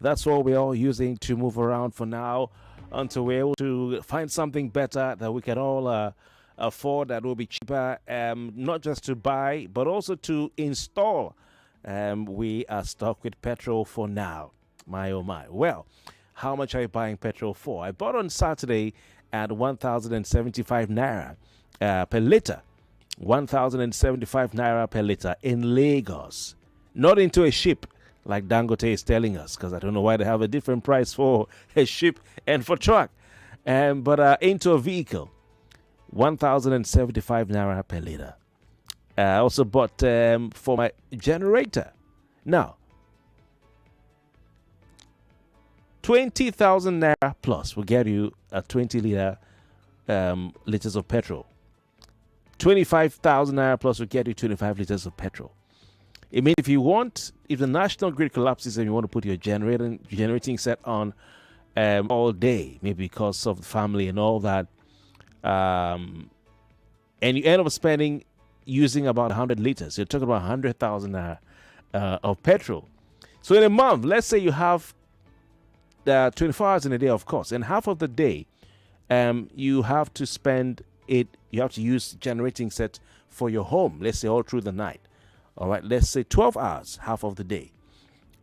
That's what we're all using to move around for now until we're able to find something better that we can all afford that will be cheaper, not just to buy, but also to install. We are stuck with petrol for now. My oh my. Well, how much are you buying petrol for? I bought on Saturday at 1,075 naira per liter. 1,075 naira per liter in Lagos. Not into a ship like Dangote is telling us, because I don't know why they have a different price for a ship and for truck. But into a vehicle. 1,075 naira per liter. I also bought for my generator. Now, 20,000 naira plus will get you a 20 liters of petrol. 25,000 naira plus will get you 25 liters of petrol. It means if the national grid collapses and you want to put your generating set on all day, maybe because of the family and all that, and you end up using about 100 liters, you're talking about 100,000 naira of petrol. So in a month, let's say you have 24 hours in a day, of course, and half of the day, you have to spend it. You have to use generating set for your home. Let's say all through the night. All right, let's say 12 hours, half of the day.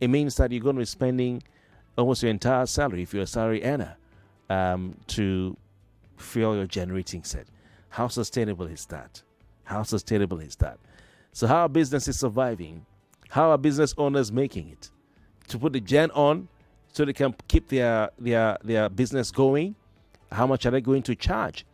It means that you're going to be spending almost your entire salary, if you're a salary earner, to fuel your generating set. How sustainable is that? How sustainable is that? So how are businesses surviving? How are business owners making it? To put the gen on so they can keep their business going? How much are they going to charge?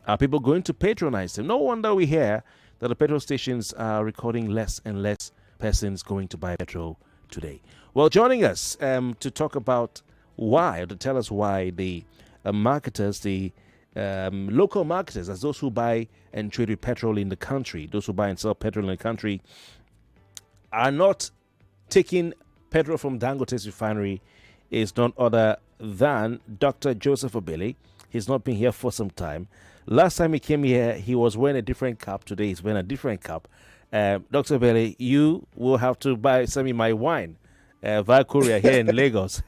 Are people going to patronize them? No wonder we hear that the petrol stations are recording less and less persons going to buy petrol today. Well, joining us to talk about why, or to tell us why the marketers, the local marketers, as those who buy and trade with petrol in the country, those who buy and sell petrol in the country, are not taking petrol from Dangote's refinery, is none other than Dr. Joseph Obele. He's not been here for some time. Last time he came here, he was wearing a different cap. Today he's wearing a different cap. Dr. Obele, you will have to send me my wine via courier here in Lagos.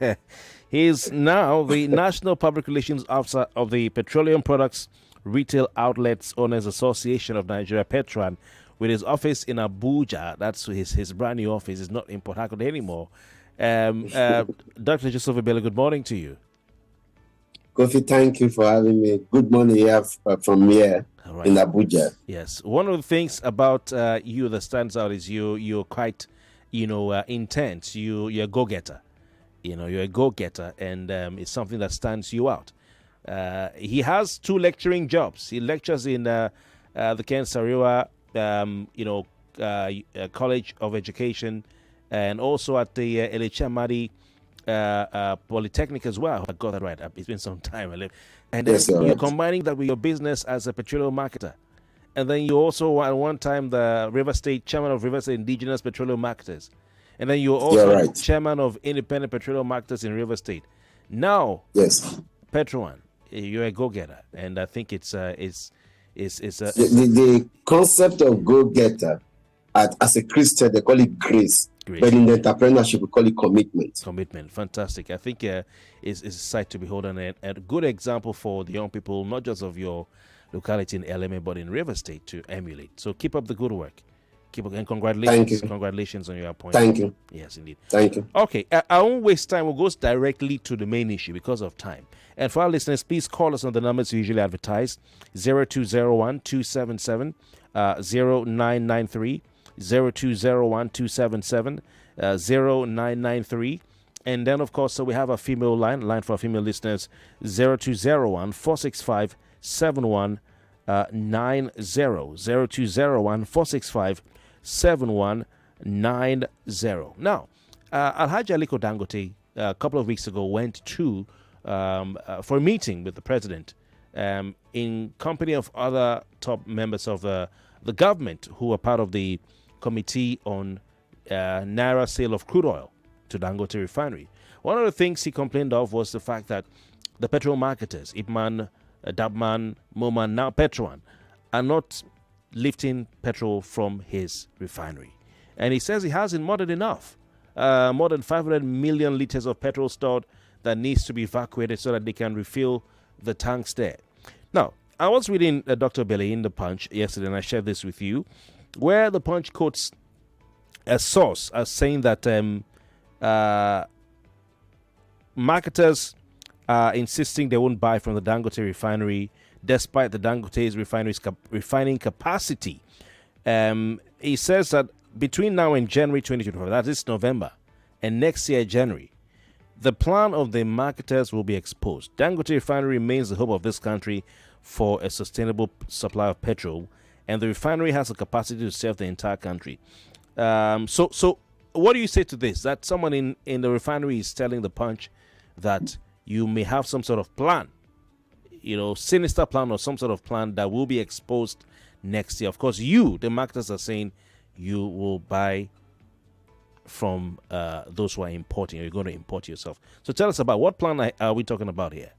He's now the National Public Relations Officer of the Petroleum Products Retail Outlets Owners Association of Nigeria, Petran, with his office in Abuja. That's his brand new office. It's not in Port Harcourt anymore. Dr. Joseph Obele, good morning to you. Kofi, thank you for having me. Good morning here from here in Abuja. Yes. One of the things about you that stands out is you're quite, intense. You're a go-getter. You're a go-getter, and it's something that stands you out. He has 2 lecturing jobs. He lectures in the Ken Sariwa, College of Education, and also at the Elechamadi Polytechnic as well. I got that right. It's been some time. And then yes, you're right. combining that with your business as a petroleum marketer. And then you also at one time the chairman of River State Indigenous Petroleum Marketers. And then you're also chairman of Independent Petroleum Marketers in River State. Now, yes, Petron, you're a go-getter, and I think it's the concept of go-getter. As a Christian, they call it grace. But in the entrepreneurship, we call it commitment. Commitment, fantastic. I think it's a sight to behold and a good example for the young people, not just of your locality in LMA, but in River State to emulate. So keep up the good work. Keep up, and congratulations. Thank you. Congratulations on your appointment. Thank you. Yes, indeed. Thank you. Okay, I won't waste time. We'll go directly to the main issue because of time. And for our listeners, please call us on the numbers you usually advertise: 0201 277 0993. 0201-277-0993. And then, of course, so we have a female line for our female listeners, 0201-465-7190. 0201-465-7190. Now, Alhaji Aliko Dangote, a couple of weeks ago, went to for a meeting with the president in company of other top members of the government who are part of the committee on Naira sale of crude oil to Dangote refinery. One of the things he complained of was the fact that the petrol marketers, Ipman, Dabman, Moman, now Petron, are not lifting petrol from his refinery. And he says he hasn't more than enough. more than 500 million liters of petrol stored that needs to be evacuated so that they can refill the tanks there. Now, I was reading Dr. Belay in the Punch yesterday, and I shared this with you, where the Punch quotes a source as saying that marketers are insisting they won't buy from the Dangote refinery despite the Dangote's refining capacity. He says that between now and January 2025, that is November, and next year, January, the plan of the marketers will be exposed. Dangote refinery remains the hope of this country for a sustainable supply of petrol, and the refinery has the capacity to serve the entire country. So what do you say to this? That someone in the refinery is telling the Punch that you may have some sort of plan, sinister plan or some sort of plan that will be exposed next year. Of course, the marketers, are saying you will buy from those who are importing, or you're going to import yourself. So tell us about what plan are we talking about here?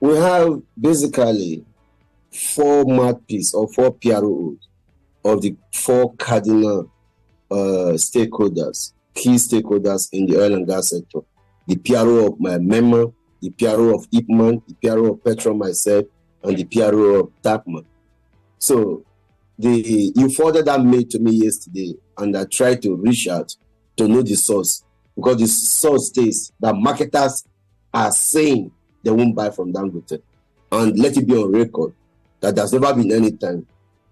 We have basically 4 mouthpieces or 4 PROs of the 4 cardinal stakeholders, key stakeholders in the oil and gas sector. The PRO of my MEMA, the PRO of Ipman, the PRO of Petro myself, and the PRO of Tapman. So you forwarded that mail to me yesterday, and I tried to reach out to know the source, because the source states that marketers are saying they won't buy from Dangote. And let it be on record that there's never been any time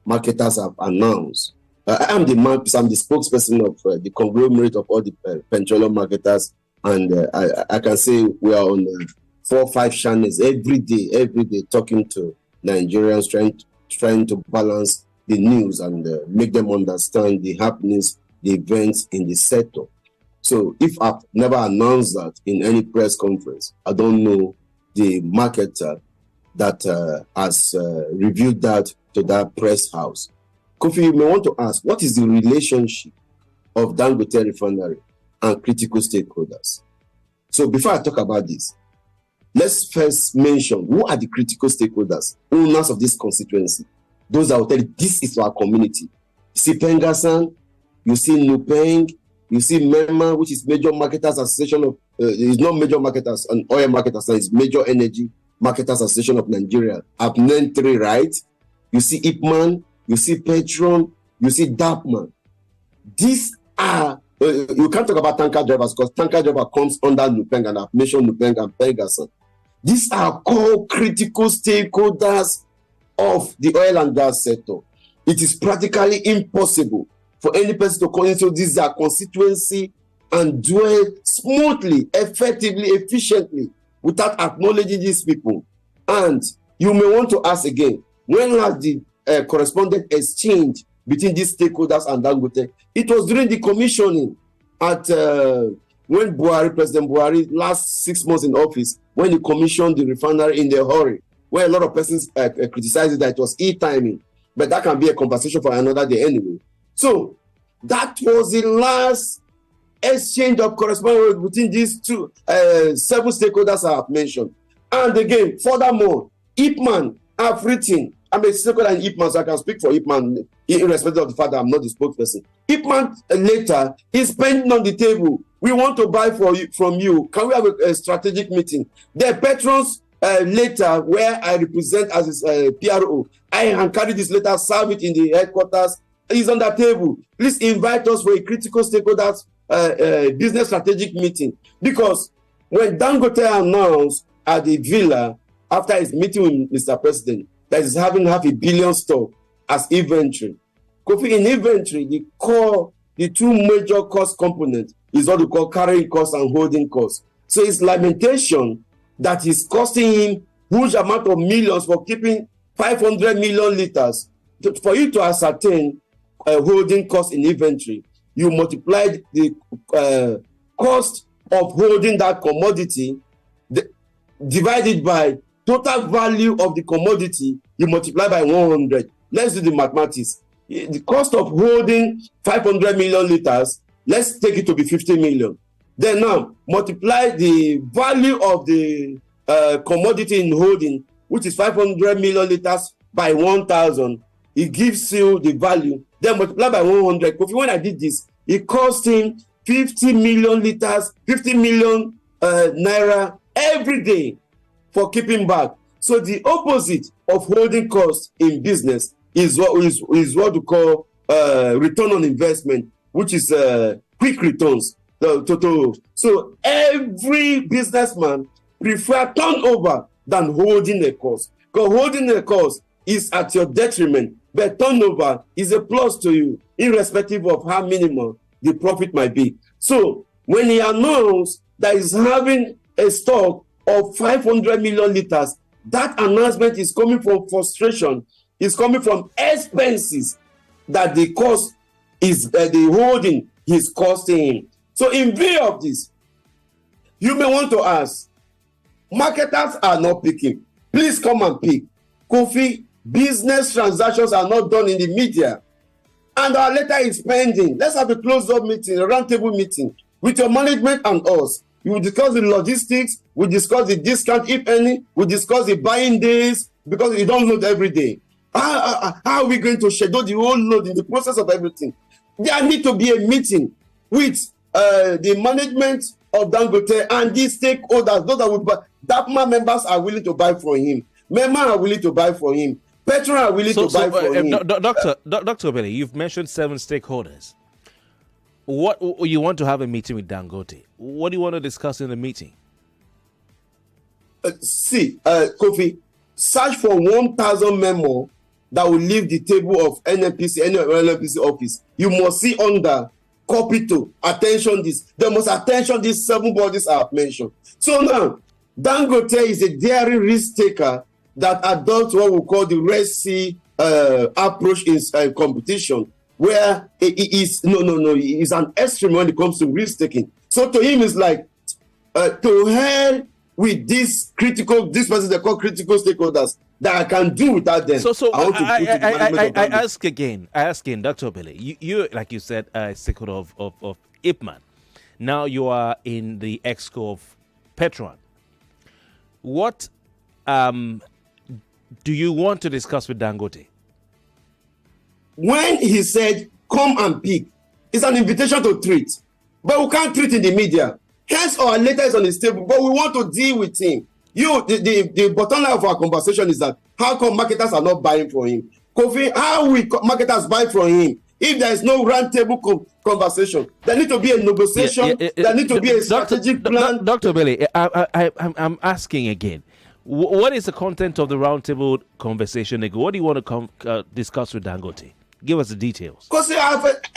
marketers have announced. I'm the spokesperson of the conglomerate of all the petroleum marketers, and I can say we are on 4 or 5 channels every day talking to Nigerians, trying to balance the news and make them understand the happenings, the events in the sector. So if I've never announced that in any press conference, I don't know the marketer that has reviewed that to that press house. Kofi, you may want to ask, what is the relationship of Dangote Refinery and critical stakeholders? So before I talk about this, let's first mention who are the critical stakeholders, owners of this constituency. Those that will tell you this is our community. You see Pengasan, you see Nupeng, you see MEMA, which is Major Marketers Association of, it's not Major Marketers and Oil Marketers, it's Major Energy Marketers Association of Nigeria. I've named 3, right? You see Ipman, you see Petron, you see Dapman. These are, you can't talk about tanker drivers because tanker driver comes under Nupeng, and I've mentioned Nupeng and Pengasan. These are core critical stakeholders of the oil and gas sector. It is practically impossible for any person to come into this constituency and dwell smoothly, effectively, efficiently without acknowledging these people. And you may want to ask again, when has the correspondent exchange between these stakeholders and Dangote? It was during the commissioning at when President Buhari, last 6 months in office, when he commissioned the refinery in the hurry, where a lot of persons criticized that it was e-timing, but that can be a conversation for another day anyway. So that was the last exchange of correspondence between these 7 stakeholders I have mentioned. And again, furthermore, Ipman have written, I'm a stakeholder in Ipman, so I can speak for Ipman, irrespective of the fact that I'm not the spokesperson. Ipman later is pending on the table. We want to buy from you. Can we have a strategic meeting? The patrons later, where I represent as a PRO, I can carry this letter, serve it in the headquarters. It's on the table. Please invite us for a critical stakeholders business strategic meeting. Because when Dangote announced at the villa after his meeting with Mr. President that is having $500 million stock as inventory, Kofi, in inventory, the 2 major cost components is what we call carrying cost and holding cost. So it's lamentation that is costing him huge amount of millions for keeping 500 million liters. For you to ascertain holding cost in inventory, you multiply the cost of holding that commodity divided by total value of the commodity, you multiply by 100. Let's do the mathematics. The cost of holding 500 million liters, let's take it to be 50 million. Then now multiply the value of the commodity in holding, which is 500 million liters, by 1,000. It gives you the value. Then multiply by 100. When I did this, it cost him 50 million liters, 50 million naira every day for keeping back. So the opposite of holding costs in business is what we call return on investment, which is quick returns. So every businessman prefer turnover than holding a cost. Because holding a cost is at your detriment, but turnover is a plus to you, irrespective of how minimal the profit might be. So when he announced that he's having a stock of 500 million liters, that announcement is coming from frustration, is coming from expenses that the cost is the holding is costing him. So in view of this, you may want to ask, marketers are not picking. Please come and pick. Kofi, business transactions are not done in the media. And our letter is pending. Let's have a closed-up meeting, a roundtable meeting with your management and us. We will discuss the logistics, we discuss the discount, if any, we discuss the buying days, because you don't load every day. How are we going to schedule the whole load in the process of everything? There need to be a meeting with the management of Dangote and these stakeholders, those that will buy. DAPMA members are willing to buy from him. MEMA are willing to buy from him. Petro are willing to buy from him. Dr. Obele, you've mentioned 7 stakeholders. What you want to have a meeting with Dangote? What do you want to discuss in the meeting? Kofi, search for 1,000 memo that will leave the table of NNPC office. You must see under copy to attention this. They must attention these 7 bodies I have mentioned. So now, Dangote is a daring risk taker that adopts what we call the Red Sea approach in competition, where he is an extreme when it comes to risk taking. So to him, it's like to hell with this person they call critical stakeholders that I can do without them. I ask again, Dr. Obele, you like you said, stakeholder of Ipman. Now you are in the exco of Petron. What do you want to discuss with Dangote? When he said, come and pick, it's an invitation to treat. But we can't treat in the media. Hence, our letter is on his table, but we want to deal with him. The bottom line of our conversation is that how come marketers are not buying from him? Kofi, how will marketers buy from him? If there is no round table conversation, there need to be a negotiation, there need to be a strategic plan. Dr. Obele, I'm asking again. What is the content of the roundtable conversation? What do you want to discuss with Dangote? Give us the details. Because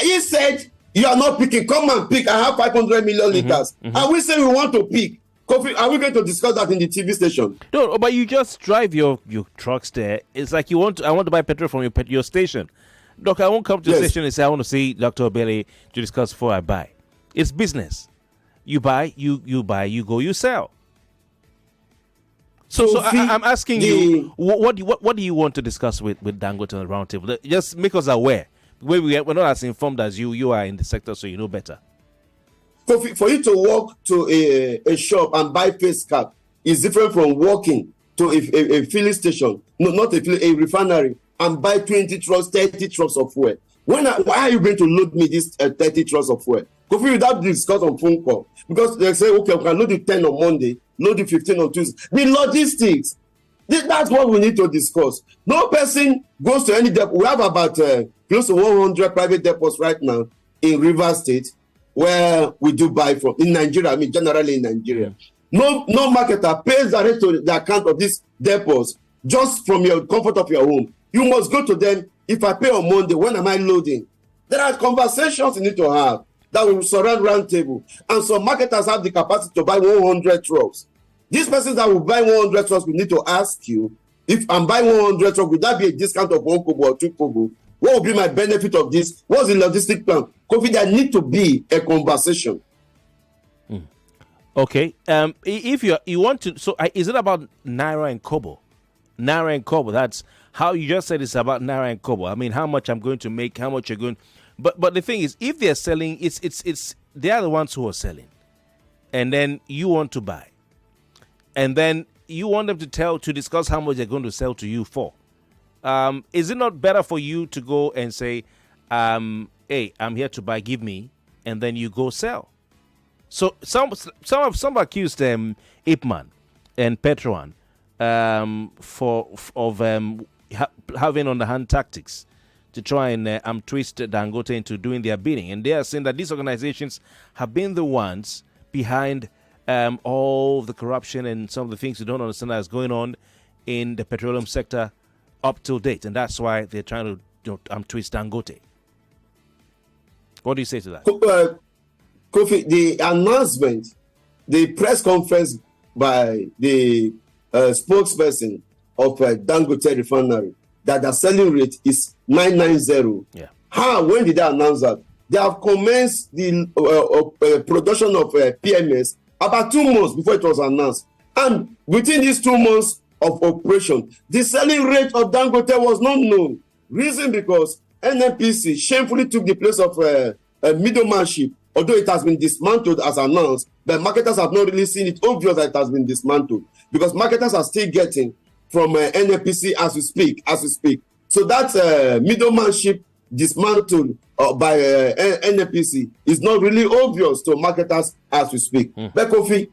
he said, you are not picking. Come and pick. I have 500 million liters. And we say we want to pick. Kofi, are we going to discuss that in the TV station? No, but you just drive your trucks there. It's like I want to buy petrol from your station. Doc, I won't come to the station and say, I want to see Dr. Obele to discuss before I buy. It's business. You buy, you buy, you go, you sell. So I'm asking you, what do you want to discuss with Dangote on the roundtable? Just make us aware. We're not as informed as you are in the sector, so you know better. For you to walk to a shop and buy face cap is different from walking to a filling station, no, not a refinery, and buy 20 trucks, 30 trucks of fuel. Why are you going to load me this 30 trucks of fuel? Kofi, without discuss on phone call, because they say, okay, we can load it 10 on Monday, load it 15 on Tuesday. The logistics, that's what we need to discuss. No person goes to any depot. We have about close to 100 private depots right now in Rivers State where we do buy from. In Nigeria, generally in Nigeria. No marketer pays direct to the account of these depots just from your comfort of your home. You must go to them. If I pay on Monday, when am I loading? There are conversations you need to have that will surround round table. And some marketers have the capacity to buy 100 trucks. These persons that will buy 100 trucks, we need to ask you, if I'm buying 100 trucks, would that be a discount of 1 kobo or 2 kobo? What will be my benefit of this? What's the logistic plan? Kofi, there need to be a conversation. Okay. If you want to, so is it about Naira and Kobo? Naira and Kobo, that's how you just said it's about Naira and Kobo. I mean, how much I'm going to make, how much you're going. But the thing is, if they're selling, it's they are the ones who are selling, and then you want to buy, and then you want them to discuss how much they're going to sell to you for. Is it not better for you to go and say, hey, I'm here to buy, give me, and then you go sell. So some accused Ipman and Petron having underhand tactics to try and twist Dangote into doing their bidding. And they are saying that these organizations have been the ones behind all the corruption and some of the things you don't understand that's going on in the petroleum sector up till date. And that's why they're trying to twist Dangote. What do you say to that? Kofi, the announcement, the press conference by the spokesperson of Dangote Refinery, that the selling rate is 990. Yeah. When did they announce that? They have commenced the production of PMS about 2 months before it was announced. And within these 2 months of operation, the selling rate of Dangote was not known. Reason because NNPC shamefully took the place of middlemanship, although it has been dismantled as announced, but marketers have not really seen it obvious that it has been dismantled, because marketers are still getting from NNPC as we speak. So that middlemanship dismantled by NNPC is not really obvious to marketers as we speak. But Kofi,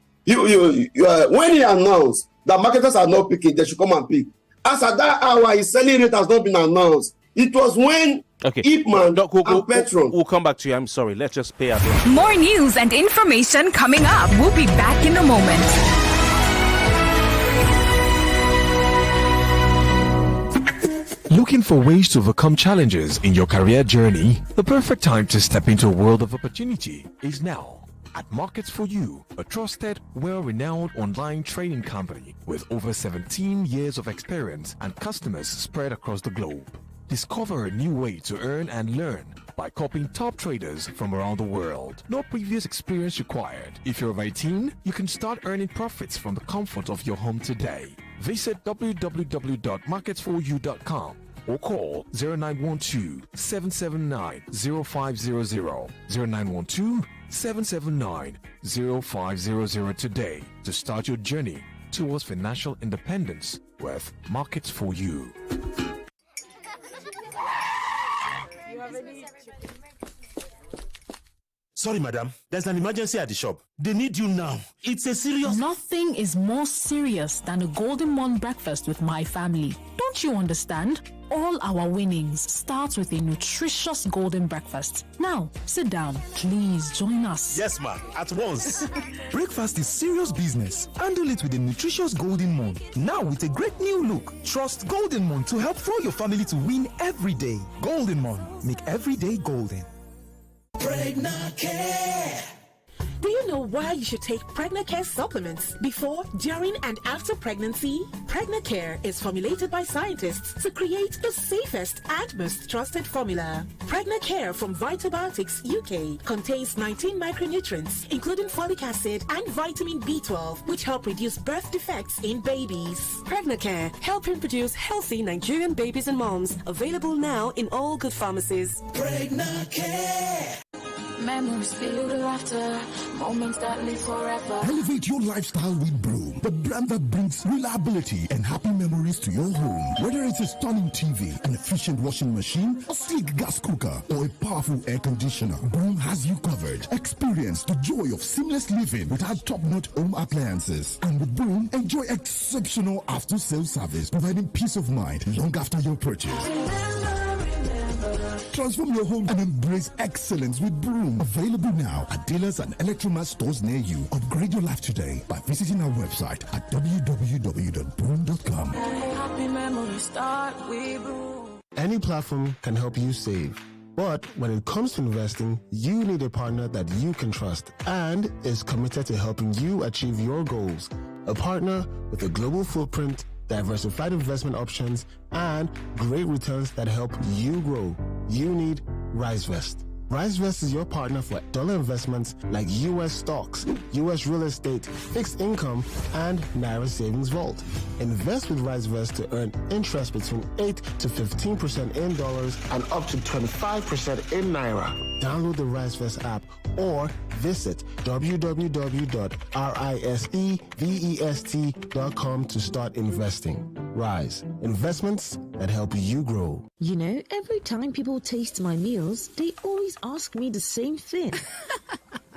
when he announced that marketers are not picking, they should come and pick. As at that hour, his selling rate has not been announced. It was when Ipman and Petron. We'll come back to you. I'm sorry. Let's just pay attention. More news and information coming up. We'll be back in a moment. Looking for ways to overcome challenges in your career journey? The perfect time to step into a world of opportunity is now. At Markets for You, a trusted, well-renowned online training company with over 17 years of experience and customers spread across the globe. Discover a new way to earn and learn by copying top traders from around the world. No previous experience required. If you're over 18, you can start earning profits from the comfort of your home today. Visit www.marketsforyou.com or call 0912-779-0500, 0912-779-0500 today to start your journey towards financial independence with Markets for You. Sorry, madam. There's an emergency at the shop. They need you now. It's a serious... Nothing is more serious than a Golden Morn breakfast with my family. Don't you understand? All our winnings start with a nutritious golden breakfast. Now, sit down. Please join us. Yes, ma'am. At once. Breakfast is serious business. Handle it with a nutritious Golden Morn. Now with a great new look. Trust Golden Morn to help throw your family to win every day. Golden Morn. Make every day golden. Pregnant Care. Do you know why you should take Pregnant Care supplements before, during, and after pregnancy? Pregnant Care is formulated by scientists to create the safest and most trusted formula. Pregnant Care from Vitabiotics UK contains 19 micronutrients, including folic acid and vitamin B12, which help reduce birth defects in babies. Pregnant Care, helping produce healthy Nigerian babies and moms. Available now in all good pharmacies. Pregnant Care. Memories filled with laughter, moments that live forever. Elevate your lifestyle with Broom, the brand that brings reliability and happy memories to your home. Whether it's a stunning TV, an efficient washing machine, a sleek gas cooker, or a powerful air conditioner, Broom has you covered. Experience the joy of seamless living with our top-notch home appliances. And with Broom, enjoy exceptional after-sales service, providing peace of mind long after your purchase. Transform your home and embrace excellence with Broom. Available now at dealers and Electromat stores near you. Upgrade your life today by visiting our website at www.broom.com. Happy memories start with Broom. Any platform can help you save. But when it comes to investing, you need a partner that you can trust and is committed to helping you achieve your goals. A partner with a global footprint, diversified investment options, and great returns that help you grow. You need RiseVest. RiseVest is your partner for dollar investments like U.S. stocks, U.S. real estate, fixed income, and Naira Savings Vault. Invest with RiseVest to earn interest between 8 to 15% in dollars and up to 25% in Naira. Download the RiseVest app or visit www.risevest.com to start investing. Rise, investments that help you grow. You know, every time people taste my meals, they always ask me the same thing.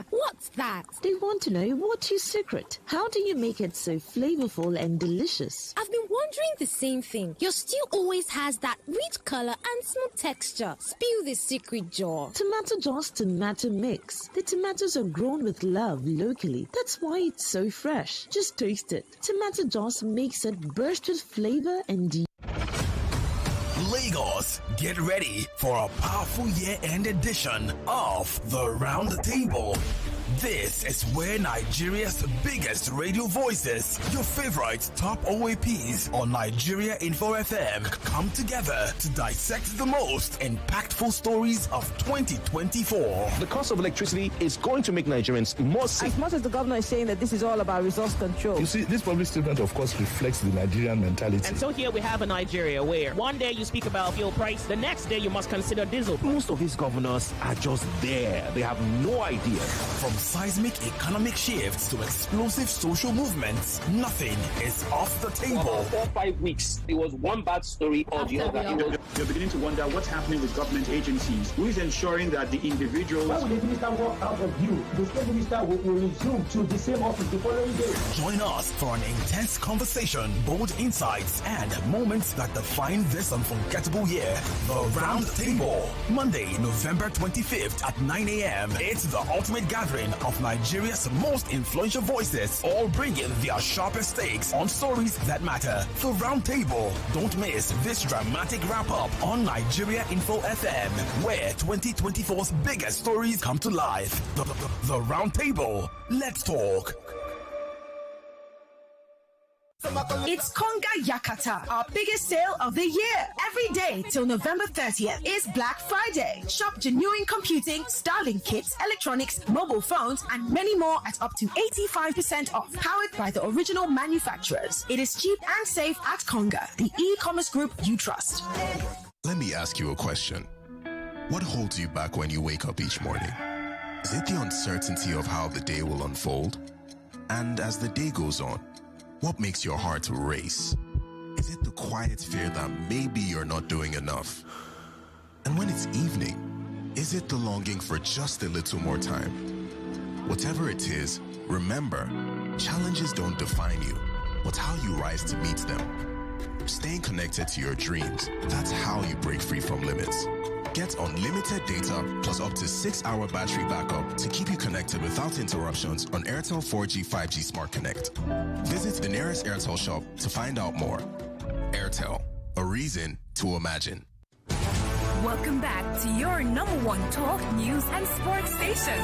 What's that? They want to know what's your secret. How do you make it so flavorful and delicious? I've been wondering the same thing. Your stew always has that rich color and smooth texture. Spill the secret jar. Tomato Jaw's tomato mix. The tomatoes are grown with love locally. That's why it's so fresh. Just taste it. Tomato Jaw's makes it burst with flavor and Lagos, get ready for a powerful year-end edition of The Round Table. This is where Nigeria's biggest radio voices, your favorite top OAPs on Nigeria Info FM, come together to dissect the most impactful stories of 2024. The cost of electricity is going to make Nigerians more sick. As much as the governor is saying that this is all about resource control. You see, this public statement, of course, reflects the Nigerian mentality. And so here we have a Nigeria where one day you speak about fuel price, the next day you must consider diesel. Most of these governors are just there. They have no idea. From seismic economic shifts to explosive social movements, nothing is off the table. For 4 or 5 weeks, it was one bad story or the other. You're beginning to wonder what's happening with government agencies. Who is ensuring that the individuals... Why will the minister walk out of you? The state minister will resume to the same office the following day. Join us for an intense conversation, bold insights, and moments that define this unforgettable year. The Round Table, Monday, November 25th at 9 a.m. It's the ultimate gathering of Nigeria's most influential voices, all bringing their sharpest takes on stories that matter. The Round Table. Don't miss this dramatic wrap-up on Nigeria Info FM, where 2024's biggest stories come to life. The Round Table. Let's talk. It's Konga Yakata, our biggest sale of the year. Every day till November 30th is Black Friday. Shop genuine computing, Starlink kits, electronics, mobile phones, and many more at up to 85% off. Powered by the original manufacturers. It is cheap and safe at Konga, the e-commerce group you trust. Let me ask you a question. What holds you back when you wake up each morning? Is it the uncertainty of how the day will unfold? And as the day goes on, what makes your heart race? Is it the quiet fear that maybe you're not doing enough? And when it's evening, is it the longing for just a little more time? Whatever it is, remember, challenges don't define you, but how you rise to meet them. Staying connected to your dreams, that's how you break free from limits. Get unlimited data plus up to 6-hour battery backup to keep you connected without interruptions on Airtel 4G 5G Smart Connect. Visit the nearest Airtel shop to find out more. Airtel, a reason to imagine. Welcome back to your number one talk, news, and sports station.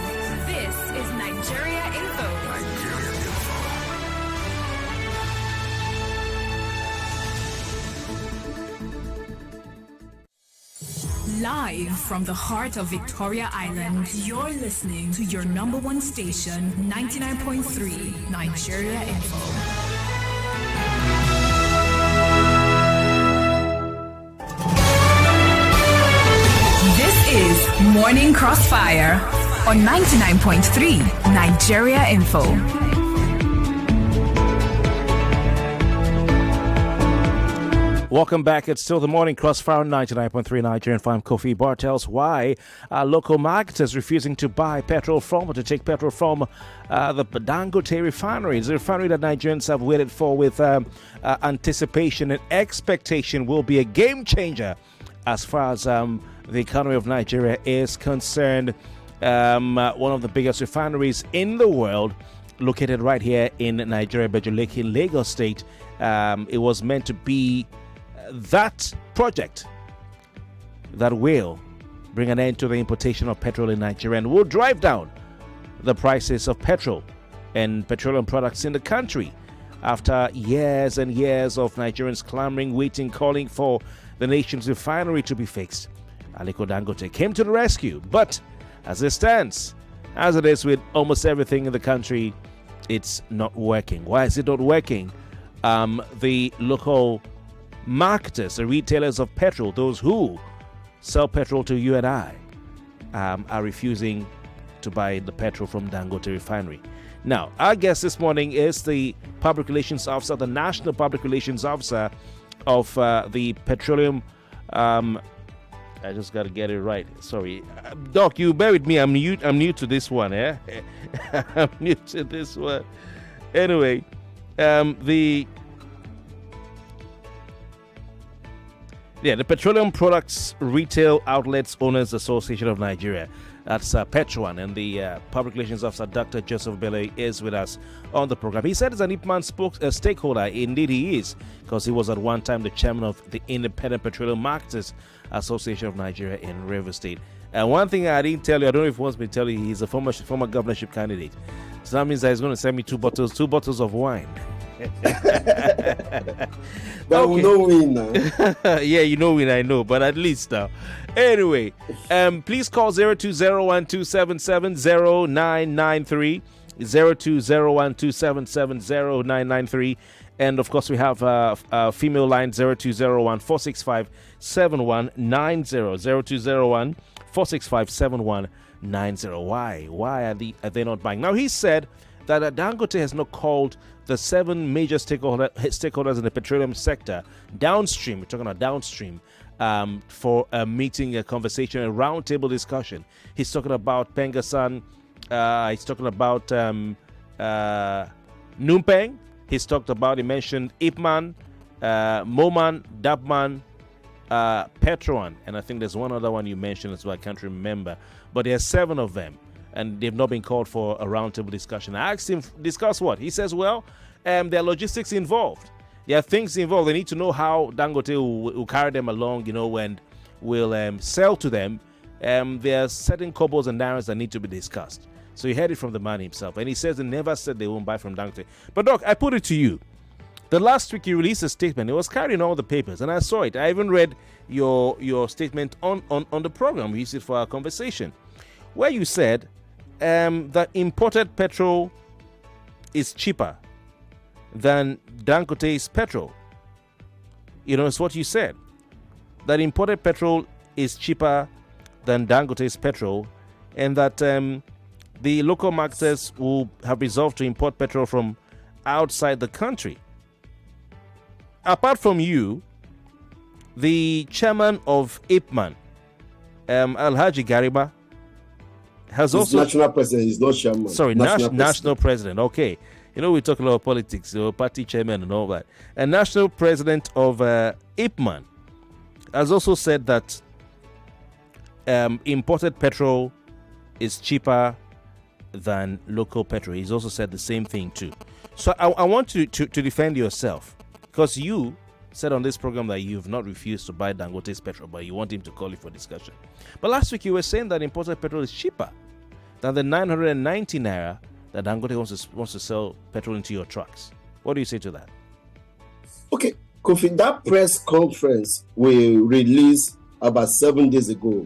This is Nigeria Info. Live from the heart of Victoria Island, you're listening to your number one station, 99.3 Nigeria Info. This is Morning Crossfire on 99.3 Nigeria Info. Welcome back. It's still the Morning Crossfire, 99.3 Nigerian Farm. Kofi Bar tells why local marketers refusing to buy petrol from or to take petrol from the Dangote refinery. It's a refinery that Nigerians have waited for with anticipation and expectation will be a game changer as far as the economy of Nigeria is concerned. One of the biggest refineries in the world, located right here in Nigeria, Bejuleke, Lagos State. It was meant to be that project that will bring an end to the importation of petrol in Nigeria and will drive down the prices of petrol and petroleum products in the country after years and years of Nigerians clamoring, waiting, calling for the nation's refinery to be fixed. Aliko Dangote came to the rescue, but as it stands, as it is with almost everything in the country, it's not working. Why is it not working? The local marketers, the retailers of petrol, those who sell petrol to you and I, are refusing to buy the petrol from Dangote refinery. Now, our guest this morning is the public relations officer, the national public relations officer of the petroleum. I just got to get it right. Sorry, Doc, you bear with me. I'm new to this one. I'm new to this one. Anyway, the Petroleum Products Retail Outlets Owners Association of Nigeria. That's Petron, and the public relations officer, Dr. Joseph Bello, is with us on the program. He said he's an IPMAN stakeholder. Indeed, he is, because he was at one time the chairman of the Independent Petroleum Marketers Association of Nigeria in Rivers State. And one thing I didn't tell you, I don't know if he wants me to tell you, he's a former governorship candidate. So that means that he's going to send me two bottles of wine. That will not win now. Yeah, you know win, I know, but at least now. Anyway, please call 0201-277-0993, 0201-277-0993, and of course we have a female line 0201-465-7190, 0201-465-7190. Why are they not buying? Now, he said that Dangote has not called the 7 major stakeholders in the petroleum sector downstream. We're talking about downstream for a meeting, a conversation, a roundtable discussion. He's talking about Pengasan. He's talking about Numpeng. He mentioned Ipman, Moman, Dabman, Petron, and I think there's one other one you mentioned as well. I can't remember, but there are 7 of them, and they've not been called for a roundtable discussion. I asked him, discuss what? He says, well, there are logistics involved. There are things involved. They need to know how Dangote will carry them along, and will sell to them. There are certain cobbles and narrows that need to be discussed. So he heard it from the man himself, and he says they never said they won't buy from Dangote. But Doc, I put it to you. The last week you released a statement. It was carried in all the papers, and I saw it. I even read your statement on the program. We used it for our conversation, where you said that imported petrol is cheaper than Dangote's petrol. It's what you said. That imported petrol is cheaper than Dangote's petrol, and that the local marketers will have resolved to import petrol from outside the country. Apart from you, the chairman of IPMAN, Alhaji Gariba, has also... national president, he's not chairman. Sorry, national president. Okay. We talk a lot of politics, party chairman and all that. And national president of IPMAN has also said that imported petrol is cheaper than local petrol. He's also said the same thing too. So I want you to defend yourself, because you said on this program that you've not refused to buy Dangote's petrol, but you want him to call you for discussion. But last week you were saying that imported petrol is cheaper than the 990 naira that Dangote wants to sell petrol into your trucks. What do you say to that? Okay, Kofi, that press conference we released about 7 days ago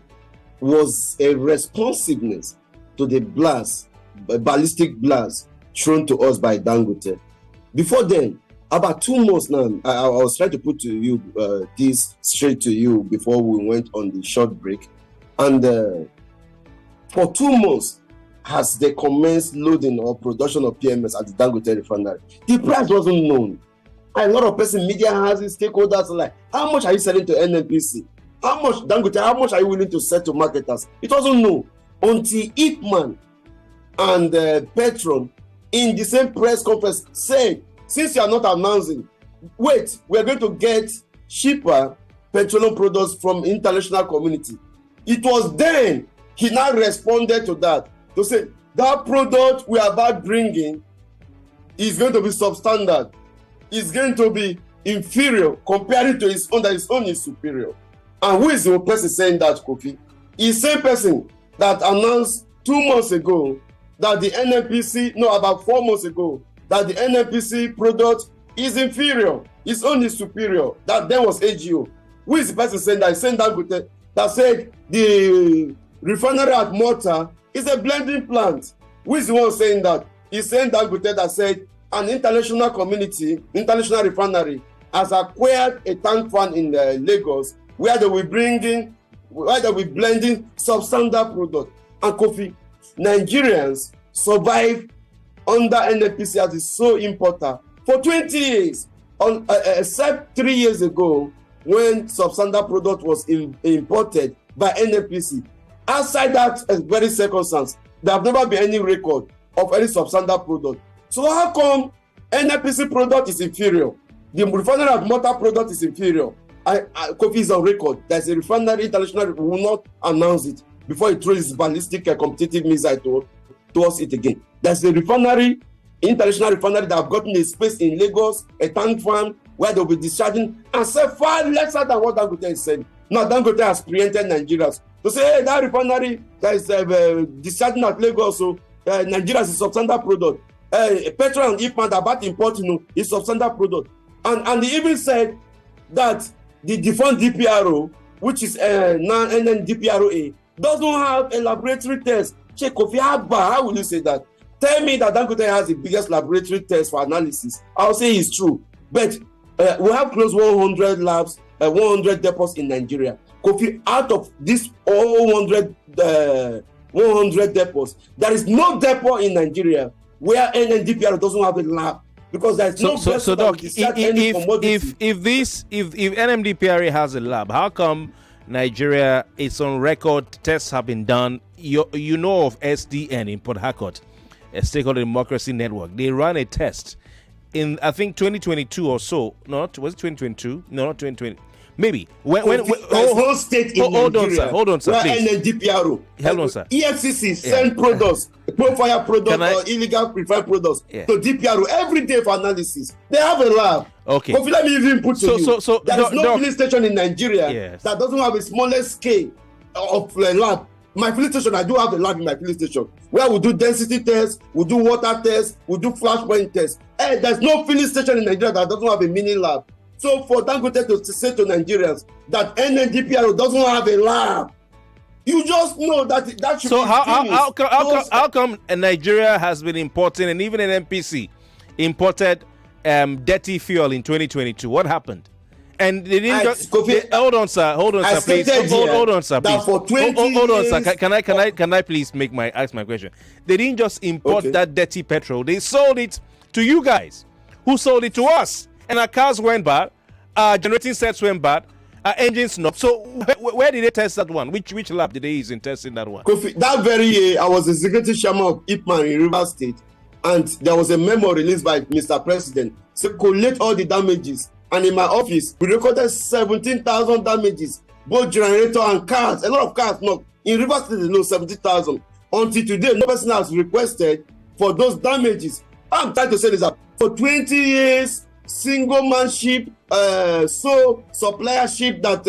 was a responsiveness to the blast, a ballistic blast thrown to us by Dangote. Before then, about 2 months now, I was trying to put to you this straight to you before we went on the short break. And for 2 months, as they commenced loading or production of PMS at the Dangote refinery, the price wasn't known. A lot of person, media houses, stakeholders are like, how much are you selling to NNPC? How much, Dangote, how much are you willing to sell to marketers? It wasn't known until IPMAN and Petron in the same press conference said, since you are not announcing, wait, we are going to get cheaper petroleum products from international community. It was then he now responded to that to say that product we are about bringing is going to be substandard, is going to be inferior compared to his own, that his own is superior. And who is the person saying that, Kofi? Is the same person that announced 2 months ago that the NNPC, no, about 4 months ago, that the NNPC product is inferior, his own is superior. That then was AGO. Who is the person saying that? He's saying that said the refinery at Malta is a blending plant. Who is the one saying that? He's saying that said an international community, international refinery, has acquired a tank farm in Lagos where they will blending substandard product. And Kofi, Nigerians survive under NNPC as is so important for 20 years, except 3 years ago when substandard product was imported by NNPC. Outside that very circumstance, there have never been any record of any substandard product. So how come NNPC product is inferior? The refinery of motor product is inferior. Kofi is on record. There's a refinery international will not announce it before it throws its ballistic competitive missile towards it again. There's a refinery, international refinery that have gotten a space in Lagos, a tank farm where they'll be discharging and say far lesser than what Dangote is saying. Now Dangote has preempted Nigerians to say, hey, that refinery that is discharging at Lagos, so Nigeria is a substandard product. Petrol and Ipman that about importing is substandard product. And they even said that the defunct DPRO, which is now NNDPROA, doesn't have a laboratory test. Check Kofi, how will you say that? Tell me that Dangote has the biggest laboratory test for analysis. I'll say it's true. But we have close 100 labs, 100 depots in Nigeria. Kofi, out of these 100 depots, there is no depot in Nigeria where NNDPRO doesn't have a lab. Because there's no so Doc, if NMDPRA has a lab, how come Nigeria, it's on record, tests have been done? You know of SDN in Port Harcourt, a Stakeholder Democracy Network. They ran a test in, I think, 2022 or so. Was it 2022? No, not 2020. Maybe. Whole state in Nigeria, hold on, sir, please. NNDPRO, hold on, sir. EFCC send products, profile products or illegal preferred products to DPRO every day for analysis. They have a lab. Okay. But let me even put to you. So there is no filling station in Nigeria that doesn't have a smallest scale of lab. My filling station, I do have a lab in my filling station where we do density tests, we do water tests, we do flashpoint tests. There's no filling station in Nigeria that doesn't have a mini lab. So for Dangote to say to Nigerians that NNDPRO doesn't have a lab, you just know that should so be how come Nigeria has been importing, and even an NPC imported dirty fuel in 2022? What happened? And they didn't just hold on, sir, please. Hold on, sir, please. For 20 hold on, sir. Can I please ask my question? They didn't just import that dirty petrol. They sold it to you guys, who sold it to us. And our cars went bad, our generating sets went bad, our engines stopped. So where did they test that one? Which lab did they use in testing that one? Kofi, that very year, I was the executive chairman of Ipman in Rivers State, and there was a memo released by Mr. President to collect all the damages. And in my office, we recorded 17,000 damages, both generator and cars. A lot of cars, no. In Rivers State, they know 70,000. Until today, no person has requested for those damages. I'm trying to say this up. For 20 years, single man ship, supplier ship that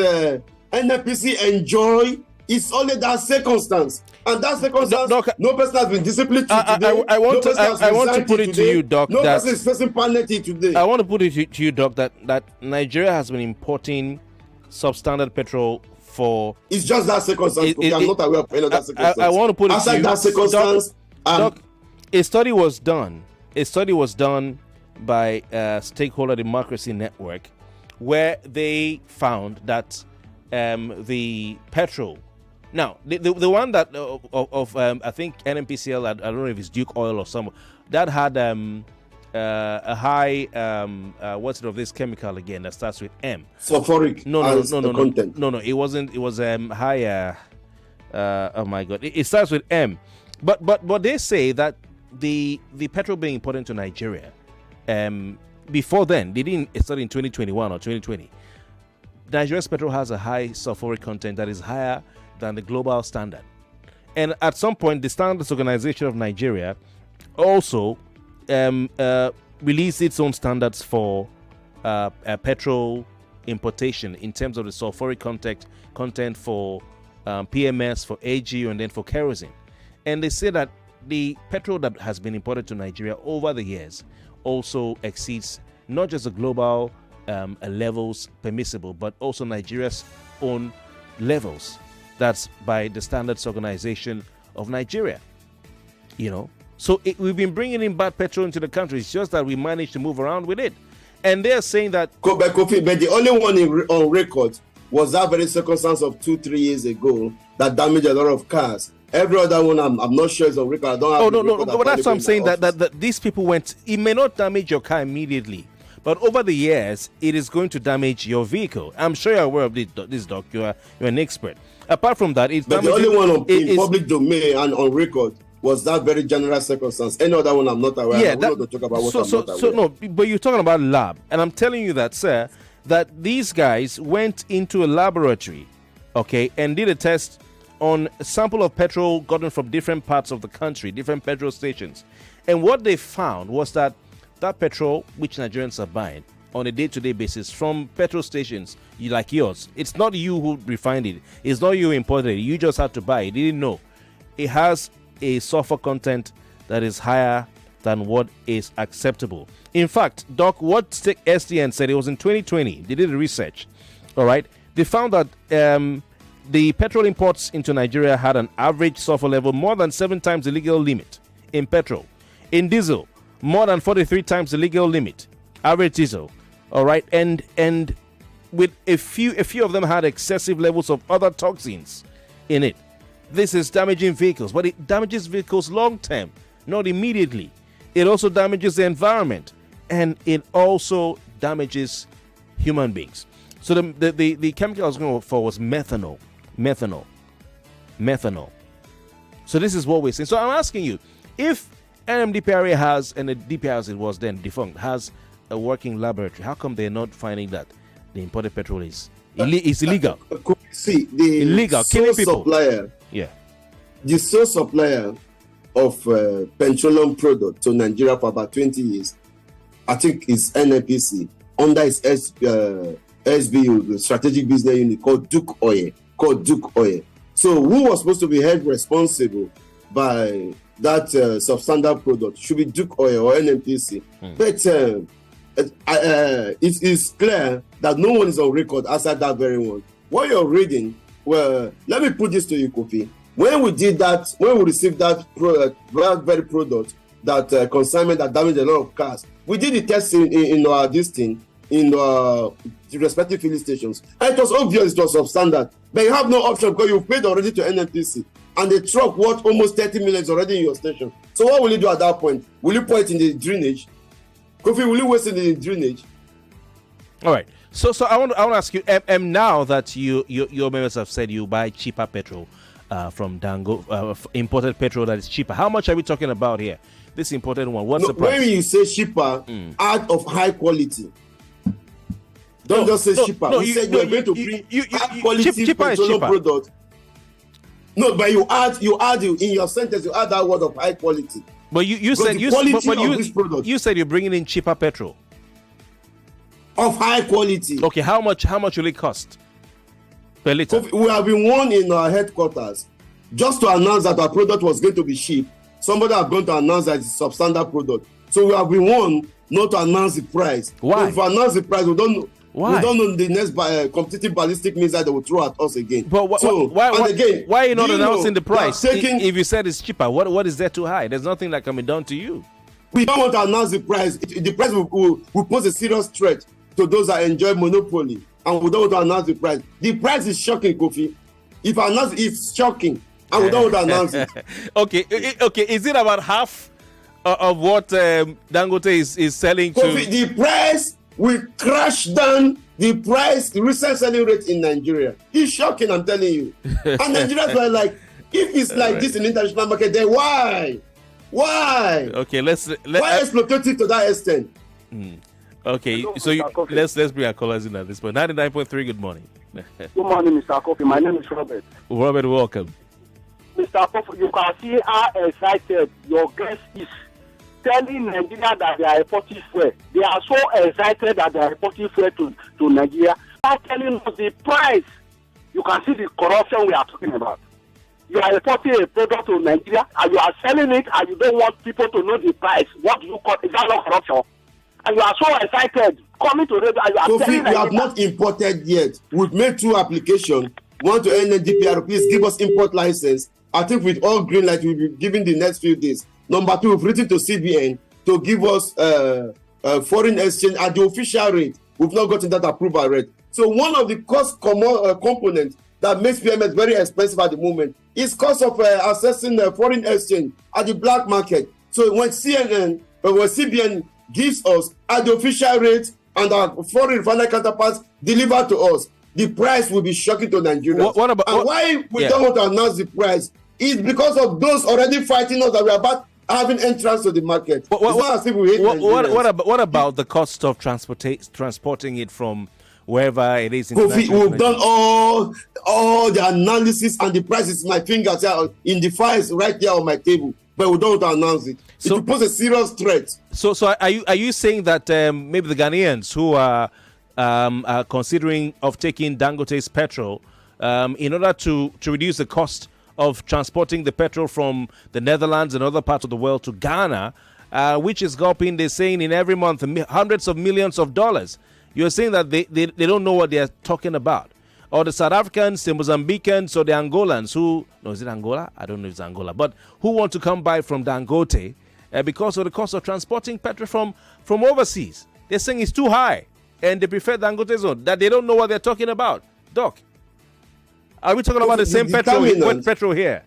NNPC enjoy, it's only that circumstance. And that circumstance, no person has been disciplined today. I want to put it to you, Doc. No person is facing penalty today. I want to put it to you, Doc, that Nigeria has been importing substandard petrol for... It's just that circumstance. I'm not aware of any other circumstance. I want to put it outside to you. That circumstance, Doc, a study was done. By Stakeholder Democracy Network, where they found that the petrol, now the one that I think NNPCL, I don't know if it's Duke Oil or some, that had a high what's it of this chemical again that starts with M? Sulfuric. No. It wasn't. It was higher. Oh my God! It starts with M, but they say that the petrol being imported into Nigeria. Before then, they didn't start in 2021 or 2020. Nigeria's petrol has a high sulfuric content that is higher than the global standard. And at some point, the Standards Organization of Nigeria also released its own standards for petrol importation in terms of the sulfuric content for PMS, for AGU, and then for kerosene. And they say that the petrol that has been imported to Nigeria over the years also exceeds not just the global levels permissible, but also Nigeria's own levels. That's by the Standards Organization of Nigeria. So we've been bringing in bad petrol into the country. It's just that we managed to move around with it. And they're saying that... But the only one on record was that very circumstance of 2-3 years ago that damaged a lot of cars. Every other one, I'm not sure is on record. I don't have no. But that's what I'm saying, that these people went, it may not damage your car immediately, but over the years, it is going to damage your vehicle. I'm sure you're aware of this, Doc. You're an expert. Apart from that, it's the only one in public domain and on record was that very general circumstance. Any other one I'm not aware of. I'm not to talk about what I'm not aware. No, but you're talking about lab. And I'm telling you that, sir, that these guys went into a laboratory, okay, and did a test on a sample of petrol gotten from different parts of the country, different petrol stations. And what they found was that petrol, which Nigerians are buying on a day-to-day basis from petrol stations like yours, it's not you who refined it. It's not you who imported it. You just had to buy it. You didn't know. It has a sulfur content that is higher than what is acceptable. In fact, Doc, what STN said, it was in 2020. They did the research. All right. They found that the petrol imports into Nigeria had an average sulfur level more than 7 times the legal limit in petrol. In diesel, more than 43 times the legal limit. Average diesel. All right. And with a few of them had excessive levels of other toxins in it. This is damaging vehicles, but it damages vehicles long term, not immediately. It also damages the environment, and it also damages human beings. So the chemical I was going for was methanol. So this is what we're saying. So I'm asking you, if NMDPRA has, and the DPR as it was then defunct, has a working laboratory, how come they're not finding that the imported petrol is illegal? See, the illegal, killing people. Supplier, the sole supplier of petroleum product to Nigeria for about 20 years, I think, is NNPC under its SBU, the strategic business unit called Duke Oil. So who was supposed to be held responsible by that substandard product should be Duke Oil or NNPC. But it is clear that no one is on record outside that very one. What you're reading, well, let me put this to you, Kofi. When we did that, when we received that product, that very product, that consignment that damaged a lot of cars, we did the testing in our the respective filling stations. And it was obvious it was substandard. But you have no option because you've paid already to NNPC. And the truck worth almost 30 million is already in your station. So what will you do at that point? Will you pour it in the drainage? Kofi, will you waste it in the drainage? All right. So I want to ask you, now that your members have said you buy cheaper petrol from Dangote, imported petrol that is cheaper. How much are we talking about here? This imported one, what's the price? When you say cheaper, out of high quality. Don't just say cheaper. You said you're going to bring high quality petroleum product. No, but you add in your sentence, you add that word of high quality. But you said you're bringing in cheaper petrol of high quality. Okay, how much will it cost per liter? We have been warned in our headquarters just to announce that our product was going to be cheap. Somebody has going to announce that it's a substandard product. So we have been warned not to announce the price. Why? If we announce the price, we don't know. Why? We don't know the next competitive ballistic missile they will throw at us again. But why are you not announcing the price? If you said it's cheaper, what is there too high? There's nothing that can be done to you. We don't want to announce the price. The price will pose a serious threat to those that enjoy monopoly, and we don't want to announce the price. The price is shocking, Kofi. If I announce it's shocking, and we don't want to announce it. Okay. Is it about half of what Dangote is selling Kofi, the price will crash down the recent selling rate in Nigeria. It's shocking, I'm telling you. And Nigerians were like, if it's like this in international market, then why? Okay, let's why exploitative to that extent? Okay, so let's bring our callers in at this point. 99.3, good morning. Good morning, Mr. Kofi. My name is Robert. Robert, welcome. Mr. Kofi, you can see how excited your guest is telling Nigeria that they are importing fuel. They are so excited that they are importing fuel to Nigeria. They are telling us the price. You can see the corruption we are talking about. You are importing a product to Nigeria and you are selling it and you don't want people to know the price. What do you call it? Is that not corruption? And you are so excited coming to radio and you are telling we have not imported yet. We've made 2 applications. One to NNDPR, please give us import license. I think with all green light we'll be giving the next few days. Number 2, we've written to CBN to give us foreign exchange at the official rate. We've not gotten that approval rate. So one of the cost components that that makes PMS very expensive at the moment is cost of accessing foreign exchange at the black market. So when CBN gives us at the official rate and our foreign refinery counterparts deliver to us, the price will be shocking to Nigerians. Why we don't want to announce the price is because of those already fighting us that we are about having entrance to the market. What about the cost of transporting it from wherever it is? We've done all the analysis and the prices. My fingers are in the files right there on my table, but we don't announce it. It will pose a serious threat. So are you saying that maybe the Ghanaians who are considering of taking Dangote's petrol in order to reduce the cost of transporting the petrol from the Netherlands and other parts of the world to Ghana, which is gulping, they're saying in every month hundreds of millions of dollars? You're saying that they don't know what they're talking about. Or the South Africans, the Mozambicans, or the Angolans is it Angola? I don't know if it's Angola, but who want to come by from Dangote because of the cost of transporting petrol from overseas. They're saying it's too high, and they prefer Dangote's own, that they don't know what they're talking about. Doc, are we talking about the same petrol here?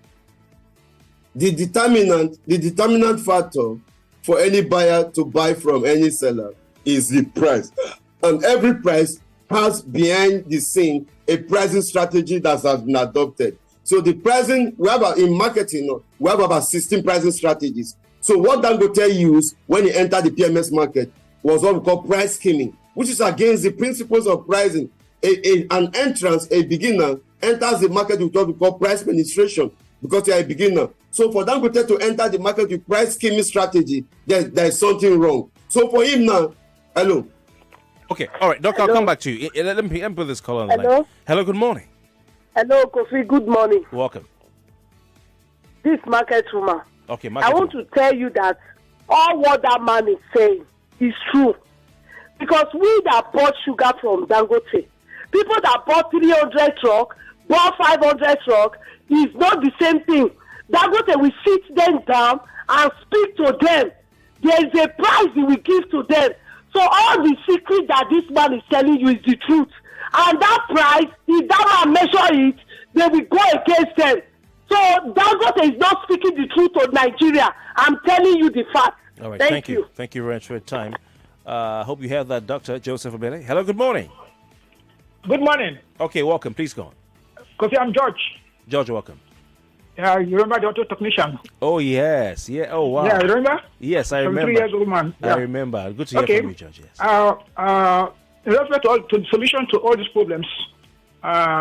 The determinant factor for any buyer to buy from any seller is the price. And every price has behind the scene a pricing strategy that has been adopted. So the pricing, in marketing, we have about 16 pricing strategies. So what Dangote used when he entered the PMS market was what we call price skimming, which is against the principles of pricing. An entrance, a beginner, enters the market with what we call price penetration because they are a beginner. So for Dangote to enter the market with price skimming strategy, there is something wrong. So for him now, hello. Okay, all right, Doc, I'll come back to you. Let me put this call on the line. Hello, good morning. Hello, Kofi, good morning. Welcome. This market woman. Okay, I want to tell you that all what that man is saying is true. Because we that bought sugar from Dangote, people that bought 300 truck, bought 500 truck, is not the same thing. Dangote will sit them down and speak to them. There is a price he will give to them. So all the secret that this man is telling you is the truth. And that price, if that man measure it, they will go against them. So Dangote is not speaking the truth to Nigeria. I'm telling you the fact. All right, thank you. Thank you very much for your time. Hope you have that, Dr. Joseph Abele. Hello, good morning. Good morning. Okay, welcome. Please go on. Kofi, I'm George. George, welcome. You remember the auto technician? Oh, yes. Yeah. Oh, wow. Yeah, you remember? Yes, I remember. 3 years old man. Yeah. I remember. Good to hear from you, George. Yes. In respect to the solution to all these problems,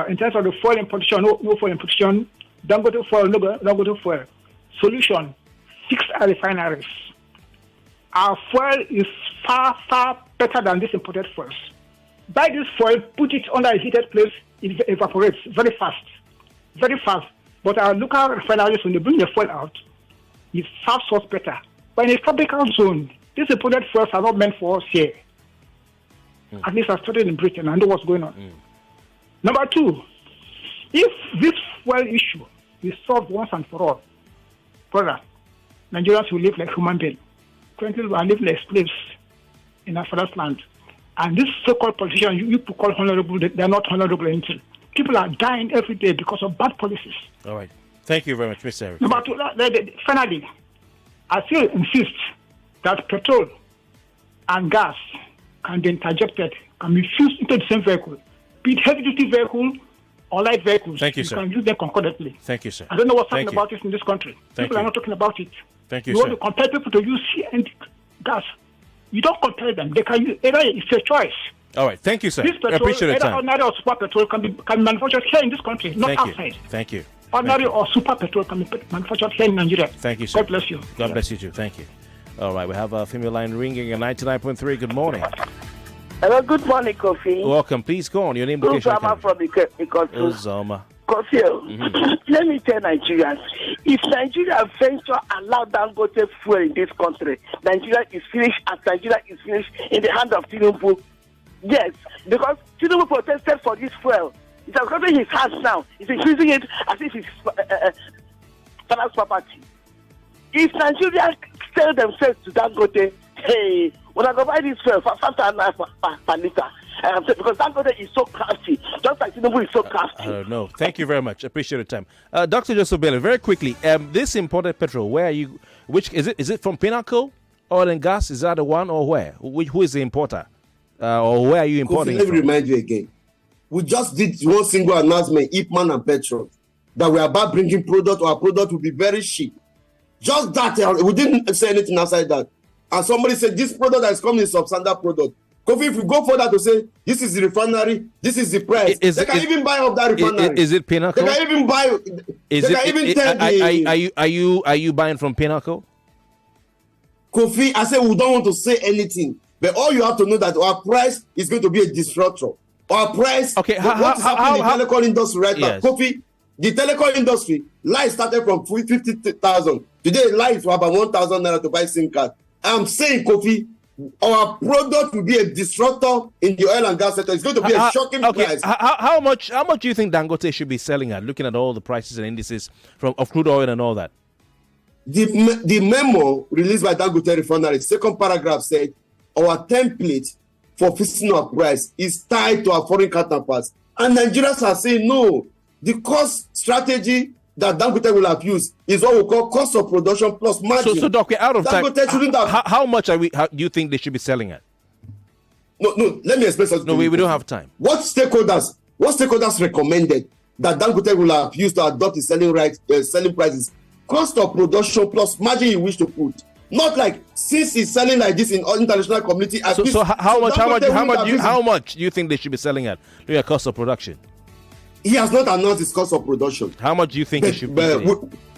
in terms of the fuel importation, no fuel importation, Dangote fuel, no Dangote fuel. Solution, 6 refineries. Our fuel is far, far better than this imported fuels. Buy this fuel, put it under a heated place, it evaporates very fast. Very fast. But our local refineries, when they bring the fuel out, it serves us better. But in a tropical zone, these imported fuels are not meant for us here. At least I studied in Britain, I know what's going on. Number 2, if this fuel issue is solved once and for all, brother, Nigerians will live like human beings. Currently, we are living like slaves in our father's land. And this so-called politicians, you people call honorable, they are not honorable until people are dying every day because of bad policies. All right. Thank you very much, Mr. Eric. Number 2, finally, I still insist that petrol and gas can be interjected, can be fused into the same vehicle, be it heavy-duty vehicle or light vehicles. Thank you, sir. You can use them concurrently. Thank you, sir. I don't know what's happening about this in this country. People are not talking about it. Thank you, sir. You want to compel people to use CNG gas. You don't compel them. They can use either. It's a choice. All right. Thank you, sir. This petrol, I appreciate your time. Ordinary or super petrol can be manufactured here in this country, not outside. Thank you. Ordinary or super petrol can be manufactured here in Nigeria. Thank you, sir. God bless you. God bless you too. Thank you. All right. We have a female line ringing at 99.3. Good morning. Hello, good morning, Kofi. Welcome. Please go on. Your name, location. Uzama from Uzama. Kofi, let me tell Nigerians, if Nigeria venture allow Dangote fuel in this country, Nigeria is finished as Nigeria is finished in the hand of Tinubu. Yes, because Tinubu protested for this fuel. It has gotten his hands now. He's increasing it as if it's father's property. If Nigeria sell themselves to Dangote, hey, when I go buy this fuel for 5,000 per liter, Because Dangote is so crafty, just like Tinubu is so crafty. I don't know. Thank you very much. Appreciate your time. Dr. Joseph Bailey, very quickly, this imported petrol, where are you, which is it? Is it from Pinnacle Oil and Gas? Is that the one, or where? Who is the importer? Or where are you importing Let me from? remind you again. We just did one single announcement, Ipman and Petrol, that we're about bringing product. Our product will be very cheap. Just that, we didn't say anything outside that. And somebody said, this product that is coming is substandard product. Kofi, if we go further to say, this is the refinery, this is the price, they can even buy up that refinery. Is it Pinnacle? They can even buy, Are you buying from Pinnacle? Kofi, I said we don't want to say anything. But all you have to know that our price is going to be a disruptor. Our price, what is happening in the telecom industry right now? Kofi, the telecom industry, life started from 50,000. Today, life for about 1,000 naira to buy SIM card. I'm saying, Kofi, our product will be a disruptor in the oil and gas sector. It's going to be a shocking price. How much do you think Dangote should be selling at, looking at all the prices and indices of crude oil and all that? The memo released by Dangote Refinery, second paragraph said, our template for fixing our price is tied to our foreign counterparts. And Nigerians are saying, no, the cost strategy that Dangote will have used is what we call cost of production plus margin. So Doc, we're out of Dangote time. Shouldn't have... How much do you think they should be selling at? No, let me explain something. No, we don't have time. What stakeholders recommended that Dangote will have used to adopt the selling prices? Cost of production plus margin you wish to put. Not like, since he's selling like this in international community. So how much do you think they should be selling at? Their cost of production? He has not announced his cost of production. How much do you think it should be?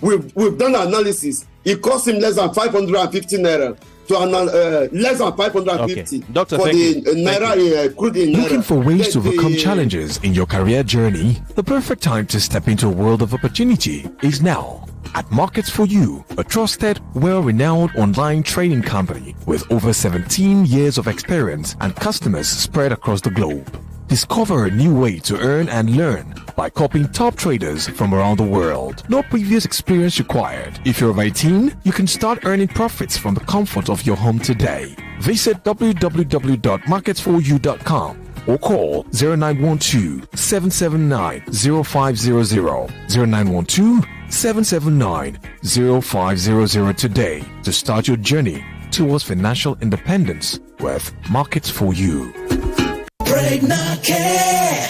We've done analysis. It cost him less than 550 naira to less than 550 Doctor, for the naira crude in naira. Looking for ways to overcome challenges in your career journey? The perfect time to step into a world of opportunity is now. At Markets for You, a trusted, well-renowned online trading company with over 17 years of experience and customers spread across the globe. Discover a new way to earn and learn by copying top traders from around the world. No previous experience required. If you're over 18, you can start earning profits from the comfort of your home today. Visit www.marketsforyou.com or call 0912-779-0500, 0912-779-0500 today to start your journey towards financial independence with Markets for You. Pregnacare.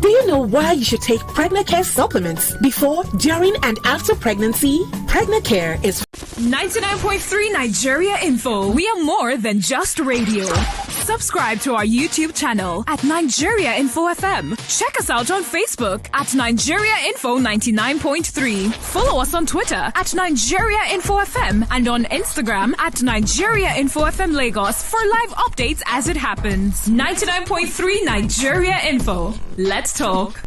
Do you know why you should take Pregnacare supplements before, during, and after pregnancy? Pregnacare is 99.3 Nigeria Info. We are more than just radio. Subscribe to our YouTube channel at Nigeria Info FM. Check us out on Facebook at Nigeria Info 99.3. Follow us on Twitter at Nigeria Info FM and on Instagram at Nigeria Info FM Lagos for live updates as it happens. 99.3 Nigeria Info. Let's talk.